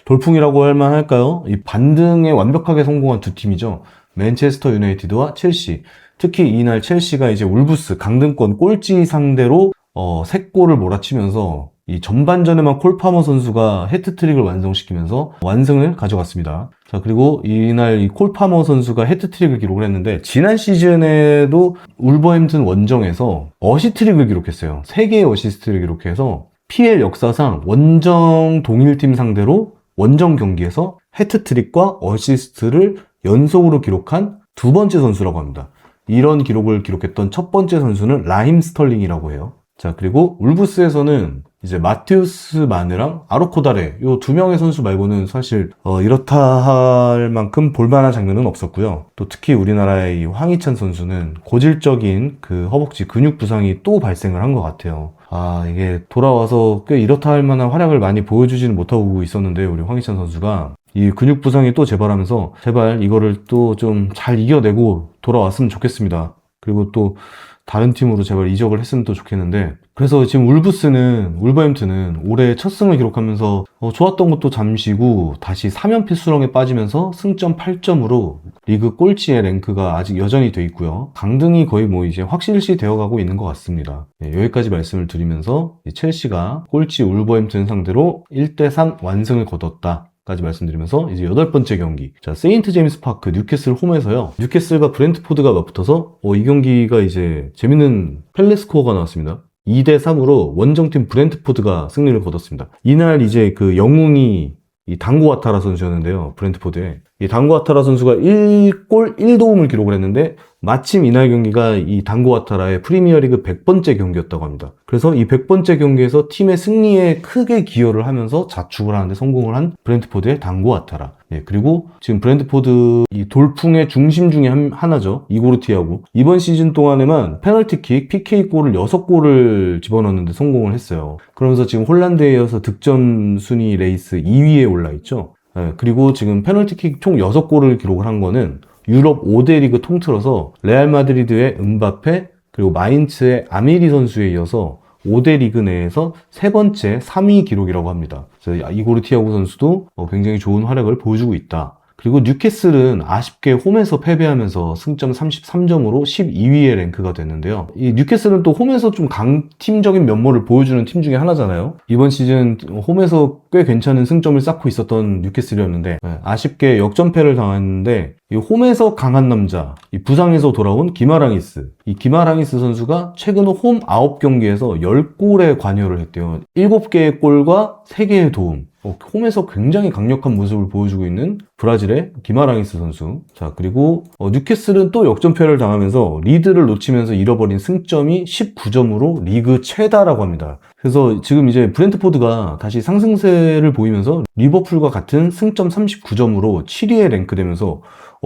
돌풍이라고 할 만할까요? 이 반등에 완벽하게 성공한 두 팀이죠. 맨체스터 유나이티드와 첼시. 특히 이날 첼시가 이제 울브스 강등권 꼴찌 상대로 3골을 몰아치면서 이 전반전에만 콜 파머 선수가 해트트릭을 완성시키면서 완승을 가져갔습니다. 자, 그리고 이날 이 콜 파머 선수가 해트트릭을 기록을 했는데 지난 시즌에도 울버햄튼 원정에서 어시트릭을 기록했어요. 3개의 어시스트를 기록해서 PL 역사상 원정 동일팀 상대로 원정 경기에서 해트트릭과 어시스트를 연속으로 기록한 두 번째 선수라고 합니다. 이런 기록을 기록했던 첫 번째 선수는 라힘 스털링이라고 해요. 자, 그리고 울브스에서는 이제 마티우스 마네랑 아로코다레 요 두 명의 선수 말고는 사실 이렇다 할 만큼 볼만한 장면은 없었고요. 또 특히 우리나라의 이 황희찬 선수는 고질적인 그 허벅지 근육 부상이 또 발생을 한 것 같아요. 아, 이게 돌아와서 꽤 이렇다 할 만한 활약을 많이 보여주지는 못하고 있었는데 우리 황희찬 선수가 이 근육 부상이 또 재발하면서 제발 이거를 또 좀 잘 이겨내고 돌아왔으면 좋겠습니다. 그리고 또 다른 팀으로 제발 이적을 했으면 또 좋겠는데, 그래서 지금 울버햄튼은 올해 첫 승을 기록하면서 좋았던 것도 잠시고 다시 3연패 수렁에 빠지면서 승점 8점으로 리그 꼴찌의 랭크가 아직 여전히 돼 있고요. 강등이 거의 뭐 이제 확실시 되어가고 있는 것 같습니다. 네, 여기까지 말씀을 드리면서 첼시가 꼴찌 울버햄튼 상대로 1대3 완승을 거뒀다 까지 말씀드리면서 이제 8번째 경기, 자, 세인트 제임스 파크 뉴캐슬 홈에서요, 뉴캐슬과 브렌트포드가 맞붙어서 이 경기가 이제 재밌는 펠레 스코어가 나왔습니다. 2대3으로 원정팀 브렌트포드가 승리를 거뒀습니다. 이날 이제 그 영웅이 이 당고 와타라 선수였는데요. 브렌트포드에 이 당고 와타라 선수가 1골 1도움을 기록을 했는데 마침 이날 경기가 이 당고 와타라의 프리미어리그 100번째 경기였다고 합니다. 그래서 이 100번째 경기에서 팀의 승리에 크게 기여를 하면서 자축을 하는데 성공을 한 브렌트포드의 당고 와타라. 네, 그리고 지금 브렌트포드 이 돌풍의 중심 중에 하나죠. 이고르티하고 이번 시즌 동안에만 페널티킥, PK골을 6골을 집어넣는데 성공을 했어요. 그러면서 지금 홀란드에 이어서 득점 순위 레이스 2위에 올라 있죠. 네, 그리고 지금 페널티킥 총 6골을 기록을 한 거는 유럽 5대 리그 통틀어서 레알 마드리드의 음바페, 그리고 마인츠의 아메리 선수에 이어서 5대 리그 내에서 세 번째 3위 기록이라고 합니다. 그래서 이고르 티아고 선수도 굉장히 좋은 활약을 보여주고 있다. 그리고 뉴캐슬은 아쉽게 홈에서 패배하면서 승점 33점으로 12위에 랭크가 됐는데요. 이 뉴캐슬은 또 홈에서 좀 강팀적인 면모를 보여주는 팀 중에 하나잖아요. 이번 시즌 홈에서 꽤 괜찮은 승점을 쌓고 있었던 뉴캐슬이었는데 아쉽게 역전패를 당했는데, 이 홈에서 강한 남자, 이 부상에서 돌아온 기마랑이스, 이 기마랑이스 선수가 최근 홈 9경기에서 10골에 관여를 했대요. 7개의 골과 3개의 도움. 홈에서 굉장히 강력한 모습을 보여주고 있는 브라질의 기마랑이스 선수. 자, 그리고 뉴캐슬은 또 역전패를 당하면서 리드를 놓치면서 잃어버린 승점이 19점으로 리그 최다라고 합니다. 그래서 지금 이제 브렌트포드가 다시 상승세를 보이면서 리버풀과 같은 승점 39점으로 7위에 랭크되면서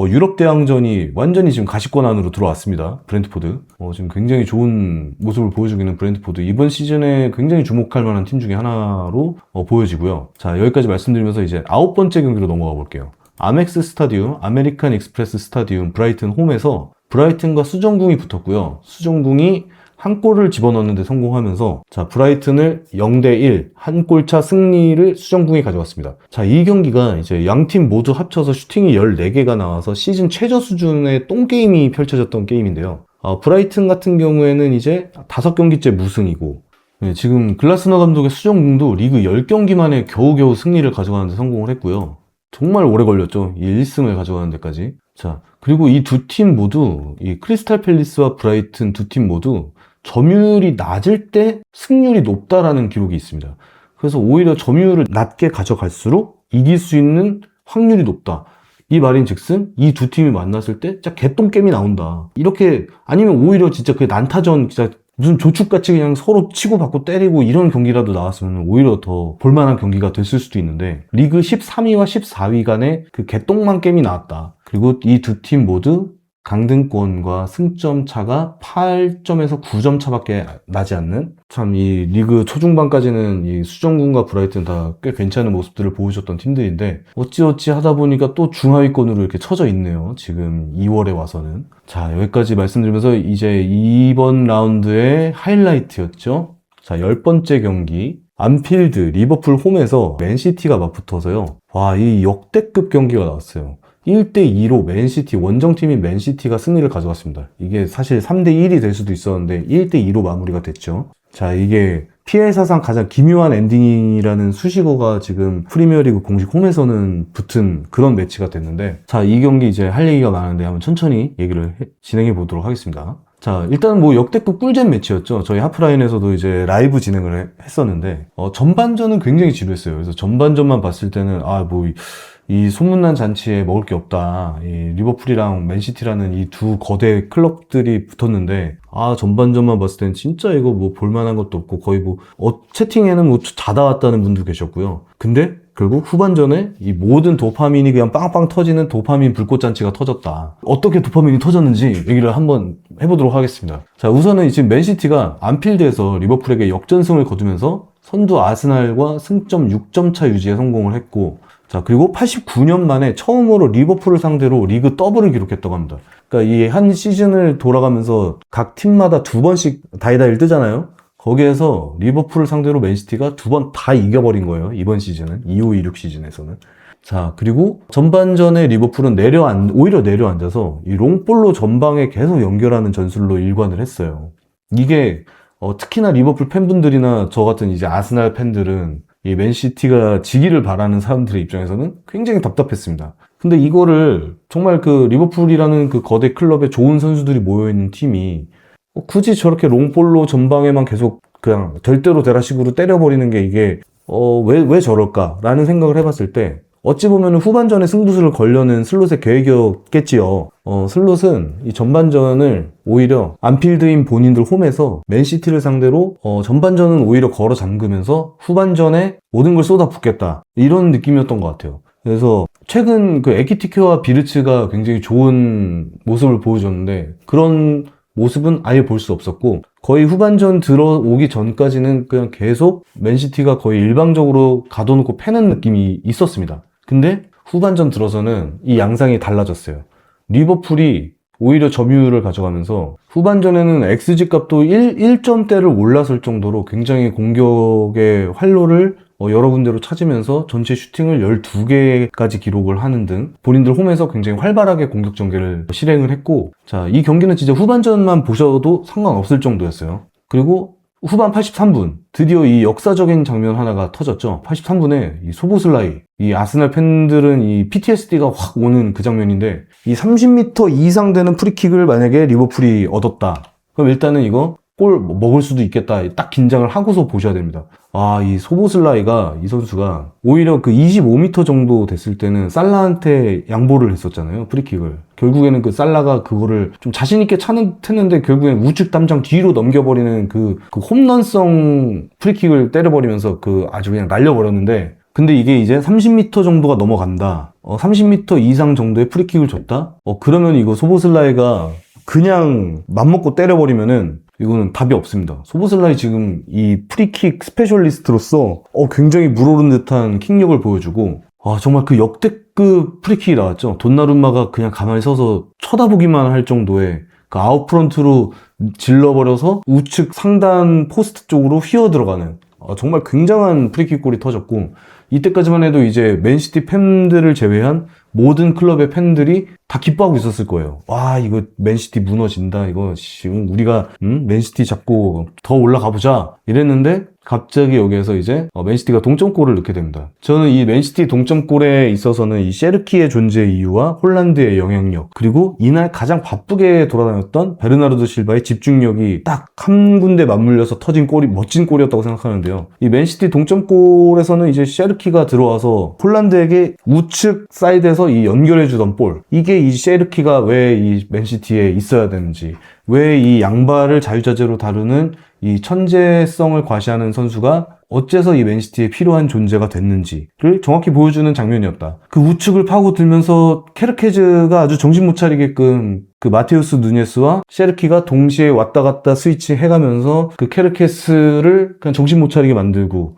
유럽 대항전이 완전히 지금 가시권 안으로 들어왔습니다. 브렌트포드. 지금 굉장히 좋은 모습을 보여주고 있는 브렌트포드. 이번 시즌에 굉장히 주목할 만한 팀 중에 하나로 보여지고요. 자, 여기까지 말씀드리면서 이제 9번째 경기로 넘어가 볼게요. 아멕스 스타디움, 아메리칸 익스프레스 스타디움 브라이튼 홈에서 브라이튼과 수정궁이 붙었고요. 수정궁이 한 골을 집어넣는데 성공하면서, 자, 브라이튼을 0대1 한 골차 승리를 수정궁이 가져갔습니다. 자, 이 경기가 이제 양팀 모두 합쳐서 슈팅이 14개가 나와서 시즌 최저 수준의 똥게임이 펼쳐졌던 게임인데요. 브라이튼 같은 경우에는 이제 5경기째 무승이고, 지금 글라스너 감독의 수정궁도 리그 10경기 만에 겨우겨우 승리를 가져가는데 성공을 했고요. 정말 오래 걸렸죠. 이 1승을 가져가는 데까지. 자, 그리고 이 두 팀 모두, 이 크리스탈 팰리스와 브라이튼 두 팀 모두 점유율이 낮을 때 승률이 높다라는 기록이 있습니다. 그래서 오히려 점유율을 낮게 가져갈수록 이길 수 있는 확률이 높다. 이 말인즉슨 이 두 팀이 만났을 때 진짜 개똥게임이 나온다. 이렇게 아니면 오히려 진짜 그 난타전 진짜 무슨 조축같이 그냥 서로 치고받고 때리고 이런 경기라도 나왔으면 오히려 더 볼만한 경기가 됐을 수도 있는데 리그 13위와 14위 간에 그 개똥만 게임이 나왔다. 그리고 이 두 팀 모두 강등권과 승점 차가 8점에서 9점 차밖에 나지 않는 참 이 리그 초중반까지는 이 수정군과 브라이튼 다 꽤 괜찮은 모습들을 보여줬던 팀들인데 어찌어찌 하다 보니까 또 중하위권으로 이렇게 처져 있네요. 지금 2월에 와서는. 자, 여기까지 말씀드리면서 이제 이번 라운드의 하이라이트였죠. 자, 10번째 경기 안필드 리버풀 홈에서 맨시티가 맞붙어서요. 와, 이 역대급 경기가 나왔어요. 1대2로 맨시티, 원정팀인 맨시티가 승리를 가져갔습니다. 이게 사실 3대1이 될 수도 있었는데 1대2로 마무리가 됐죠. 자, 이게 PL 사상 가장 기묘한 엔딩이라는 수식어가 지금 프리미어리그 공식 홈에서는 붙은 그런 매치가 됐는데 자, 이 경기 이제 할 얘기가 많은데 한번 천천히 얘기를 진행해 보도록 하겠습니다. 자, 일단 뭐 역대급 꿀잼 매치였죠. 저희 하프라인에서도 이제 라이브 진행을 했었는데 전반전은 굉장히 지루했어요. 그래서 전반전만 봤을 때는 이 소문난 잔치에 먹을 게 없다. 이 리버풀이랑 맨시티라는 이 두 거대 클럽들이 붙었는데 전반전만 봤을 땐 진짜 이거 뭐 볼만한 것도 없고 거의 채팅에는 뭐 자다 왔다는 분도 계셨고요. 근데 결국 후반전에 이 모든 도파민이 그냥 빵빵 터지는 도파민 불꽃잔치가 터졌다. 어떻게 도파민이 터졌는지 얘기를 한번 해보도록 하겠습니다. 자, 우선은 지금 맨시티가 안필드에서 리버풀에게 역전승을 거두면서 선두 아스날과 승점 6점 차 유지에 성공을 했고 자, 그리고 89년 만에 처음으로 리버풀을 상대로 리그 더블을 기록했다고 합니다. 그러니까 이 한 시즌을 돌아가면서 각 팀마다 두 번씩 다이다이를 뜨잖아요. 거기에서 리버풀을 상대로 맨시티가 두 번 다 이겨버린 거예요. 이번 시즌은. 25-26 시즌에서는. 자, 그리고 전반전에 리버풀은 오히려 내려앉아서 이 롱볼로 전방에 계속 연결하는 전술로 일관을 했어요. 이게 특히나 리버풀 팬분들이나 저 같은 이제 아스날 팬들은 이 맨시티가 지기를 바라는 사람들의 입장에서는 굉장히 답답했습니다. 근데 이거를 정말 그 리버풀이라는 그 거대 클럽에 좋은 선수들이 모여있는 팀이 굳이 저렇게 롱볼로 전방에만 계속 그냥 될 대로 되라 식으로 때려버리는 게 이게 왜 저럴까라는 생각을 해봤을 때 어찌 보면 후반전에 승부수를 걸려는 슬롯의 계획이었겠지요. 슬롯은 이 전반전을 오히려 안필드인 본인들 홈에서 맨시티를 상대로 전반전은 오히려 걸어 잠그면서 후반전에 모든 걸 쏟아붓겠다. 이런 느낌이었던 것 같아요. 그래서 최근 그 에키티케와 비르츠가 굉장히 좋은 모습을 보여줬는데 그런 모습은 아예 볼 수 없었고 거의 후반전 들어오기 전까지는 그냥 계속 맨시티가 거의 일방적으로 가둬놓고 패는 느낌이 있었습니다. 근데 후반전 들어서는 이 양상이 달라졌어요. 리버풀이 오히려 점유율을 가져가면서 후반전에는 XG 값도 1점대를 올라설 정도로 굉장히 공격의 활로를 여러 군데로 찾으면서 전체 슈팅을 12개까지 기록을 하는 등 본인들 홈에서 굉장히 활발하게 공격 전개를 실행을 했고 자, 이 경기는 진짜 후반전만 보셔도 상관없을 정도였어요. 그리고 후반 83분 드디어 이 역사적인 장면 하나가 터졌죠. 83분에 이 소보슬라이 이 아스날 팬들은 이 PTSD가 확 오는 그 장면인데 이 30m 이상 되는 프리킥을 만약에 리버풀이 얻었다. 그럼 일단은 이거 골 먹을 수도 있겠다. 딱 긴장을 하고서 보셔야 됩니다. 이 소보슬라이가 이 선수가 오히려 그 25m 정도 됐을 때는 살라한테 양보를 했었잖아요. 프리킥을. 결국에는 그 살라가 그거를 좀 자신있게 차는 탔는데 결국엔 우측 담장 뒤로 넘겨버리는 그 홈런성 프리킥을 때려버리면서 아주 그냥 날려버렸는데 근데 이게 이제 30m 정도가 넘어간다. 30m 이상 정도의 프리킥을 줬다? 그러면 이거 소보슬라이가 그냥 맘먹고 때려버리면은 이거는 답이 없습니다. 소보슬라이 지금 이 프리킥 스페셜리스트로서 굉장히 물오른 듯한 킥력을 보여주고 정말 그 역대급 프리킥이 나왔죠. 돈나룸마가 그냥 가만히 서서 쳐다보기만 할 정도의 그 아웃프런트로 질러버려서 우측 상단 포스트 쪽으로 휘어 들어가는 정말 굉장한 프리킥 골이 터졌고 이때까지만 해도 이제 맨시티 팬들을 제외한 모든 클럽의 팬들이 다 기뻐하고 있었을 거예요. 이거 맨시티 무너진다. 이거 우리가 맨시티 잡고 더 올라가 보자. 이랬는데 갑자기 여기에서 이제 맨시티가 동점골을 넣게 됩니다. 저는 이 맨시티 동점골에 있어서는 이 셰르키의 존재 이유와 홀란드의 영향력, 그리고 이날 가장 바쁘게 돌아다녔던 베르나르도 실바의 집중력이 딱 한 군데 맞물려서 터진 골이 멋진 골이었다고 생각하는데요. 이 맨시티 동점골에서는 이제 셰르키가 들어와서 홀란드에게 우측 사이드에서 이 연결해주던 볼, 이게 이 셰르키가 왜 이 맨시티에 있어야 되는지, 왜 이 양발을 자유자재로 다루는 이 천재성을 과시하는 선수가 어째서 이 맨시티에 필요한 존재가 됐는지를 정확히 보여주는 장면이었다. 그 우측을 파고들면서 케르케즈가 아주 정신 못 차리게끔 그 마테우스 누네스와 셰르키가 동시에 왔다 갔다 스위치 해가면서 그 케르케스를 그냥 정신 못 차리게 만들고,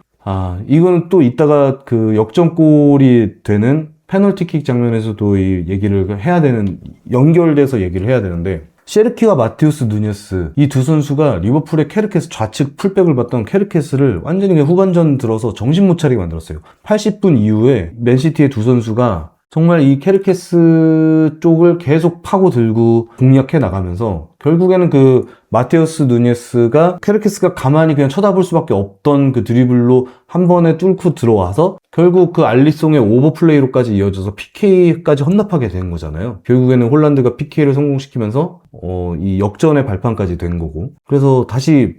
이거는 또 이따가 그 역전골이 되는 페널티킥 장면에서도 이 얘기를 해야 되는, 연결돼서 얘기를 해야 되는데, 셰르키와 마테우스 누네스, 이 두 선수가 리버풀의 케르케스 좌측 풀백을 봤던 케르케스를 완전히 후반전 들어서 정신 못 차리게 만들었어요. 80분 이후에 맨시티의 두 선수가 정말 이 케르케스 쪽을 계속 파고들고 공략해 나가면서 결국에는 그 마테우스 누네스가 케르케스가 가만히 그냥 쳐다볼 수밖에 없던 그 드리블로 한 번에 뚫고 들어와서 결국 그 알리송의 오버플레이로까지 이어져서 PK까지 헌납하게 된 거잖아요. 결국에는 홀란드가 PK를 성공시키면서 이 역전의 발판까지 된 거고. 그래서 다시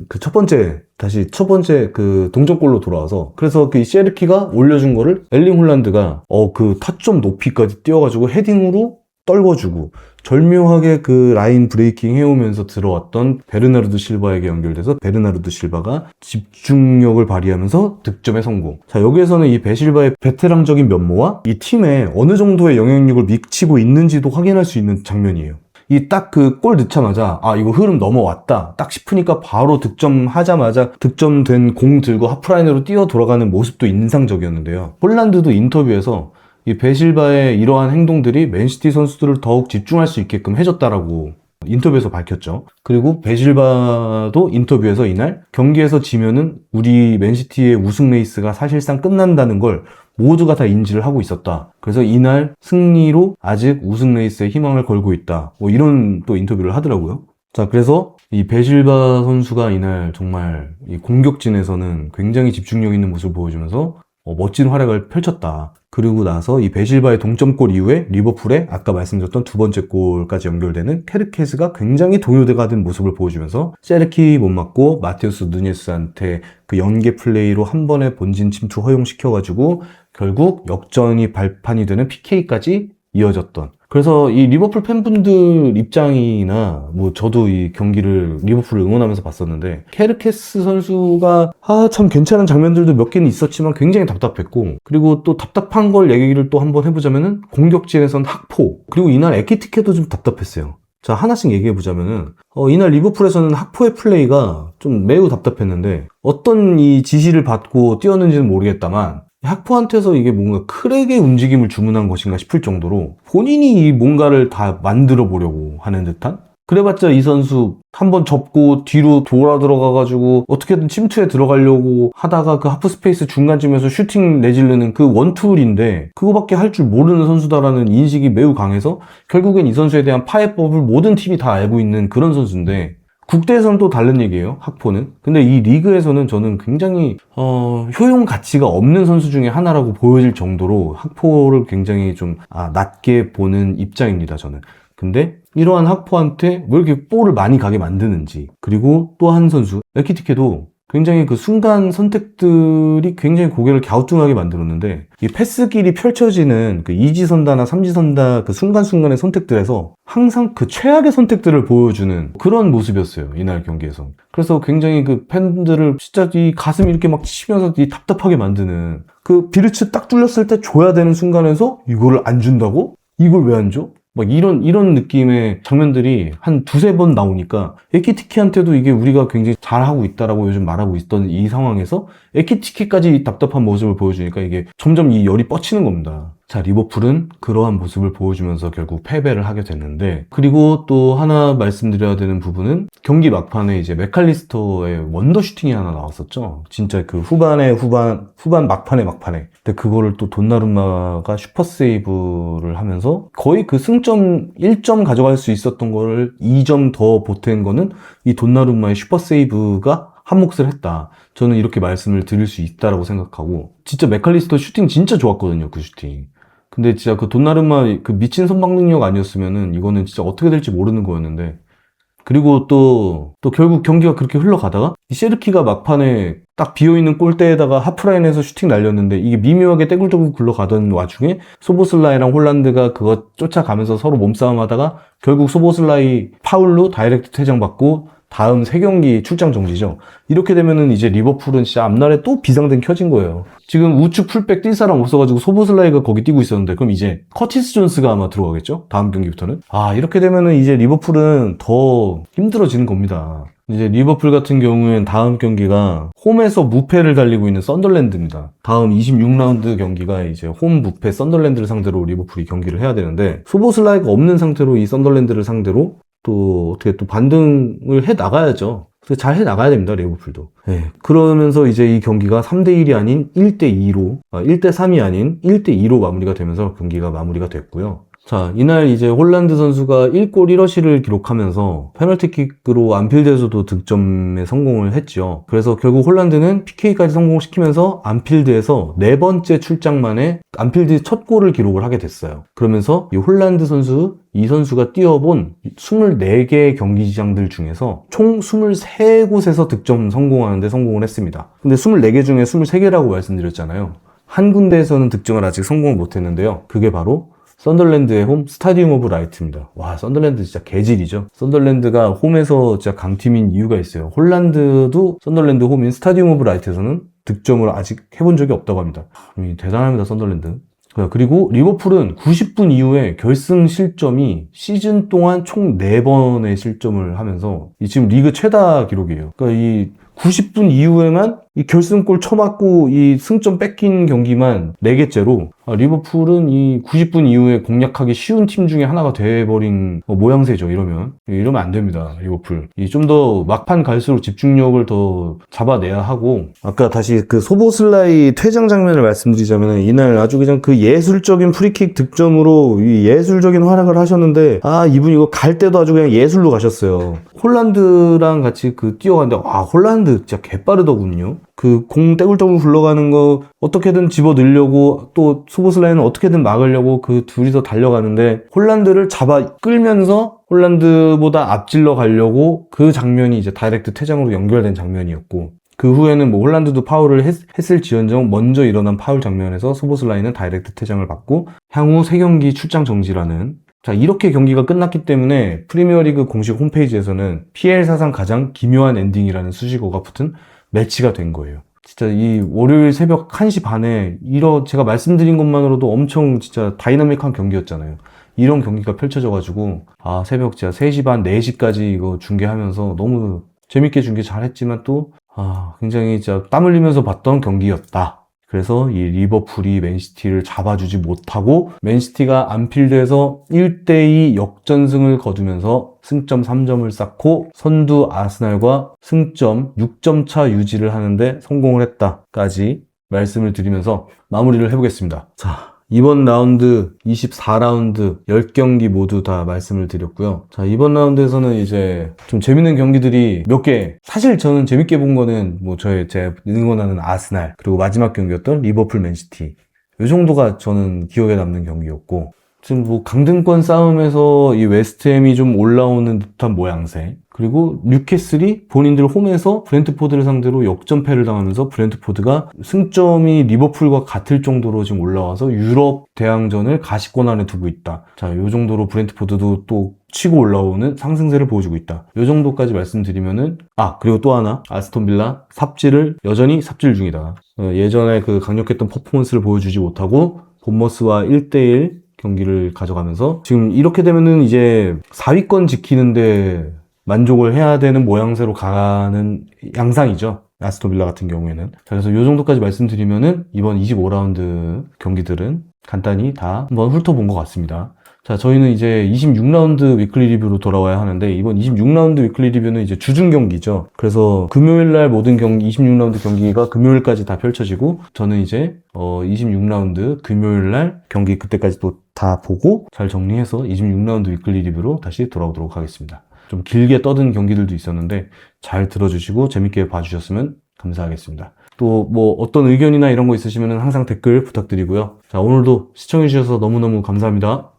그 첫 번째 그 동점골로 돌아와서, 그래서 그 셰르키가 올려준 거를 엘링 홀란드가 그 타점 높이까지 뛰어가지고 헤딩으로 떨궈주고, 절묘하게 그 라인 브레이킹 해오면서 들어왔던 베르나르도 실바에게 연결돼서 베르나르도 실바가 집중력을 발휘하면서 득점에 성공. 자, 여기에서는 이 베실바의 베테랑적인 면모와 이 팀에 어느 정도의 영향력을 미치고 있는지도 확인할 수 있는 장면이에요. 이 딱 그 골 넣자마자 이거 흐름 넘어왔다 딱 싶으니까 바로 득점하자마자 득점된 공 들고 하프라인으로 뛰어 돌아가는 모습도 인상적이었는데요. 홀란드도 인터뷰에서 이 베실바의 이러한 행동들이 맨시티 선수들을 더욱 집중할 수 있게끔 해줬다라고 인터뷰에서 밝혔죠. 그리고 베실바도 인터뷰에서 이날 경기에서 지면은 우리 맨시티의 우승 레이스가 사실상 끝난다는 걸 모두가 다 인지를 하고 있었다. 그래서 이날 승리로 아직 우승 레이스에 희망을 걸고 있다. 이런 또 인터뷰를 하더라고요. 자, 그래서 이 베실바 선수가 이날 정말 이 공격진에서는 굉장히 집중력 있는 모습을 보여주면서 멋진 활약을 펼쳤다. 그리고 나서 이 베실바의 동점골 이후에 리버풀의 아까 말씀드렸던 두 번째 골까지 연결되는 케르케스가 굉장히 동요대가 된 모습을 보여주면서 셰르키 못 맞고 마테우스 누네스한테 그 연계 플레이로 한 번에 본진 침투 허용시켜가지고 결국 역전이 발판이 되는 PK까지 이어졌던. 그래서 이 리버풀 팬분들 입장이나 저도 이 경기를 리버풀을 응원하면서 봤었는데, 케르케스 선수가 참 괜찮은 장면들도 몇 개는 있었지만 굉장히 답답했고, 그리고 또 답답한 걸 얘기를 또 한번 해보자면은 공격진에선 학포, 그리고 이날 에키티케도 좀 답답했어요. 자, 하나씩 얘기해보자면은 이날 리버풀에서는 학포의 플레이가 좀 매우 답답했는데, 어떤 이 지시를 받고 뛰었는지는 모르겠다만 학포한테서 이게 뭔가 크랙의 움직임을 주문한 것인가 싶을 정도로 본인이 이 뭔가를 다 만들어 보려고 하는 듯한? 그래봤자 이 선수 한번 접고 뒤로 돌아 들어가가지고 어떻게든 침투에 들어가려고 하다가 그 하프 스페이스 중간쯤에서 슈팅 내지르는 그 원툴인데 그거밖에 할 줄 모르는 선수다라는 인식이 매우 강해서 결국엔 이 선수에 대한 파해법을 모든 팀이 다 알고 있는 그런 선수인데, 국대에서는 또 다른 얘기예요, 학포는. 근데 이 리그에서는 저는 굉장히 효용 가치가 없는 선수 중에 하나라고 보여질 정도로 학포를 굉장히 좀 낮게 보는 입장입니다, 저는. 근데 이러한 학포한테 왜 이렇게 볼을 많이 가게 만드는지, 그리고 또 한 선수 에키티케도 굉장히 그 순간 선택들이 굉장히 고개를 갸우뚱하게 만들었는데, 이 패스길이 펼쳐지는 그 2지선다나 3지선다 그 순간순간의 선택들에서 항상 그 최악의 선택들을 보여주는 그런 모습이었어요, 이날 경기에서. 그래서 굉장히 그 팬들을 진짜 이 가슴이 이렇게 막 치면서 이 답답하게 만드는, 그 비르츠 딱 뚫렸을 때 줘야 되는 순간에서 이거를 안 준다고? 이걸 왜 안 줘? 막 이런 느낌의 장면들이 한 두세 번 나오니까 에키티케한테도 이게 우리가 굉장히 잘하고 있다라고 요즘 말하고 있던 이 상황에서 에키티케까지 답답한 모습을 보여주니까 이게 점점 이 열이 뻗치는 겁니다. 자, 리버풀은 그러한 모습을 보여주면서 결국 패배를 하게 됐는데, 그리고 또 하나 말씀드려야 되는 부분은 경기 막판에 이제 맥칼리스터의 원더 슈팅이 하나 나왔었죠. 진짜 그 후반 막판에. 근데 그거를 또 돈나룸마가 슈퍼 세이브를 하면서 거의 그 승점 1점 가져갈 수 있었던 거를 2점 더 보탠 거는 이 돈나룸마의 슈퍼 세이브가 한 몫을 했다. 저는 이렇게 말씀을 드릴 수 있다라고 생각하고, 진짜 맥칼리스터 슈팅 진짜 좋았거든요, 그 슈팅. 근데 진짜 그 돈나르마 그 미친 선방 능력 아니었으면은 이거는 진짜 어떻게 될지 모르는 거였는데, 그리고 또 결국 경기가 그렇게 흘러가다가 이 셰르키가 막판에 딱 비어있는 골대에다가 하프라인에서 슈팅 날렸는데 이게 미묘하게 떼굴떼굴 굴러가던 와중에 소보슬라이랑 홀란드가 그거 쫓아가면서 서로 몸싸움 하다가 결국 소보슬라이 파울로 다이렉트 퇴장받고 다음 3경기 출장 정지죠. 이렇게 되면은 이제 리버풀은 진짜 앞날에 또 비상등 켜진 거예요. 지금 우측 풀백 뛸 사람 없어가지고 소보슬라이가 거기 뛰고 있었는데, 그럼 이제 커티스 존스가 아마 들어가겠죠? 다음 경기부터는. 이렇게 되면은 이제 리버풀은 더 힘들어지는 겁니다. 이제 리버풀 같은 경우엔 다음 경기가 홈에서 무패를 달리고 있는 썬덜랜드입니다. 다음 26라운드 경기가 이제 홈 무패 썬덜랜드를 상대로 리버풀이 경기를 해야 되는데, 소보슬라이가 없는 상태로 이 썬덜랜드를 상대로 또 어떻게 또 반등을 해 나가야죠. 잘 해 나가야 됩니다, 리버풀도. 네. 그러면서 이제 이 경기가 3대1이 아닌 1대2로, 1대3이 아닌 1대2로 마무리가 되면서 경기가 마무리가 됐고요. 자, 이날 이제 홀란드 선수가 1골 1어시를 기록하면서 페널티킥으로 안필드에서도 득점에 성공을 했죠. 그래서 결국 홀란드는 PK까지 성공시키면서 안필드에서 4번째 출장 만에 안필드 첫 골을 기록을 하게 됐어요. 그러면서 이 홀란드 선수, 이 선수가 뛰어본 24개 경기장들 중에서 총 23곳에서 득점 성공하는데 성공을 했습니다. 근데 24개 중에 23개라고 말씀드렸잖아요. 한 군데에서는 득점을 아직 성공을 못했는데요. 그게 바로 썬덜랜드의 홈 스타디움 오브 라이트입니다. 와, 썬덜랜드 진짜 개질이죠. 썬덜랜드가 홈에서 진짜 강팀인 이유가 있어요. 홀란드도 썬덜랜드 홈인 스타디움 오브 라이트에서는 득점을 아직 해본 적이 없다고 합니다. 대단합니다, 썬덜랜드. 그리고 리버풀은 90분 이후에 결승 실점이 시즌 동안 총 4번의 실점을 하면서 지금 리그 최다 기록이에요. 그러니까 이 90분 이후에만 이 결승골 쳐맞고 이 승점 뺏긴 경기만 4개째로 리버풀은 이 90분 이후에 공략하기 쉬운 팀 중에 하나가 돼버린 모양새죠. 이러면 안 됩니다, 리버풀. 좀 더 막판 갈수록 집중력을 더 잡아내야 하고, 아까 다시 그 소보슬라이 퇴장 장면을 말씀드리자면 이날 아주 그냥 그 예술적인 프리킥 득점으로 이 예술적인 활약을 하셨는데, 이분 이거 갈 때도 아주 그냥 예술로 가셨어요. 홀란드랑 같이 그 뛰어가는데 홀란드 진짜 개빠르더군요. 그 공 떼굴떼굴 굴러가는 거 어떻게든 집어 넣으려고, 또 소보슬라이는 어떻게든 막으려고 그 둘이서 달려가는데 홀란드를 잡아 끌면서 홀란드보다 앞질러 가려고, 그 장면이 이제 다이렉트 퇴장으로 연결된 장면이었고, 그 후에는 뭐 홀란드도 파울을 했을지언정 먼저 일어난 파울 장면에서 소보슬라이는 다이렉트 퇴장을 받고 향후 3경기 출장 정지라는, 자, 이렇게 경기가 끝났기 때문에 프리미어리그 공식 홈페이지에서는 PL 사상 가장 기묘한 엔딩이라는 수식어가 붙은 매치가 된 거예요. 진짜 이 월요일 새벽 1시 반에 제가 말씀드린 것만으로도 엄청 진짜 다이나믹한 경기였잖아요. 이런 경기가 펼쳐져가지고 새벽 진짜 3시 반, 4시까지 이거 중계하면서 너무 재밌게 중계 잘했지만 또 굉장히 진짜 땀 흘리면서 봤던 경기였다. 그래서 이 리버풀이 맨시티를 잡아주지 못하고 맨시티가 안필드에서 1대2 역전승을 거두면서 승점 3점을 쌓고 선두 아스날과 승점 6점 차 유지를 하는데 성공을 했다까지 말씀을 드리면서 마무리를 해보겠습니다. 자, 이번 라운드 24라운드 10경기 모두 다 말씀을 드렸고요. 자, 이번 라운드에서는 이제 좀 재밌는 경기들이 몇 개, 사실 저는 재밌게 본 거는 제가 응원하는 아스날, 그리고 마지막 경기였던 리버풀 맨시티, 이 정도가 저는 기억에 남는 경기였고, 지금 강등권 싸움에서 이 웨스트햄이 좀 올라오는 듯한 모양새, 그리고 뉴캐슬이 본인들 홈에서 브렌트포드를 상대로 역전패를 당하면서 브렌트포드가 승점이 리버풀과 같을 정도로 지금 올라와서 유럽 대항전을 가시권 안에 두고 있다. 자, 요 정도로 브렌트포드도 또 치고 올라오는 상승세를 보여주고 있다. 요 정도까지 말씀드리면은, 그리고 또 하나, 아스톤 빌라 여전히 삽질 중이다. 예전에 그 강력했던 퍼포먼스를 보여주지 못하고 본머스와 1대1 경기를 가져가면서 지금 이렇게 되면은 이제 4위권 지키는데 만족을 해야 되는 모양새로 가는 양상이죠. 아스톤 빌라 같은 경우에는. 자, 그래서 이 정도까지 말씀드리면은 이번 25라운드 경기들은 간단히 다 한번 훑어본 것 같습니다. 자, 저희는 이제 26라운드 위클리 리뷰로 돌아와야 하는데, 이번 26라운드 위클리 리뷰는 이제 주중 경기죠. 그래서 금요일날 모든 경기, 26라운드 경기가 금요일까지 다 펼쳐지고, 저는 이제 26라운드 금요일날 경기 그때까지 또 다 보고 잘 정리해서 26라운드 위클리 리뷰로 다시 돌아오도록 하겠습니다. 좀 길게 떠든 경기들도 있었는데 잘 들어주시고 재밌게 봐주셨으면 감사하겠습니다. 또 뭐 어떤 의견이나 이런 거 있으시면 항상 댓글 부탁드리고요. 자, 오늘도 시청해주셔서 너무너무 감사합니다.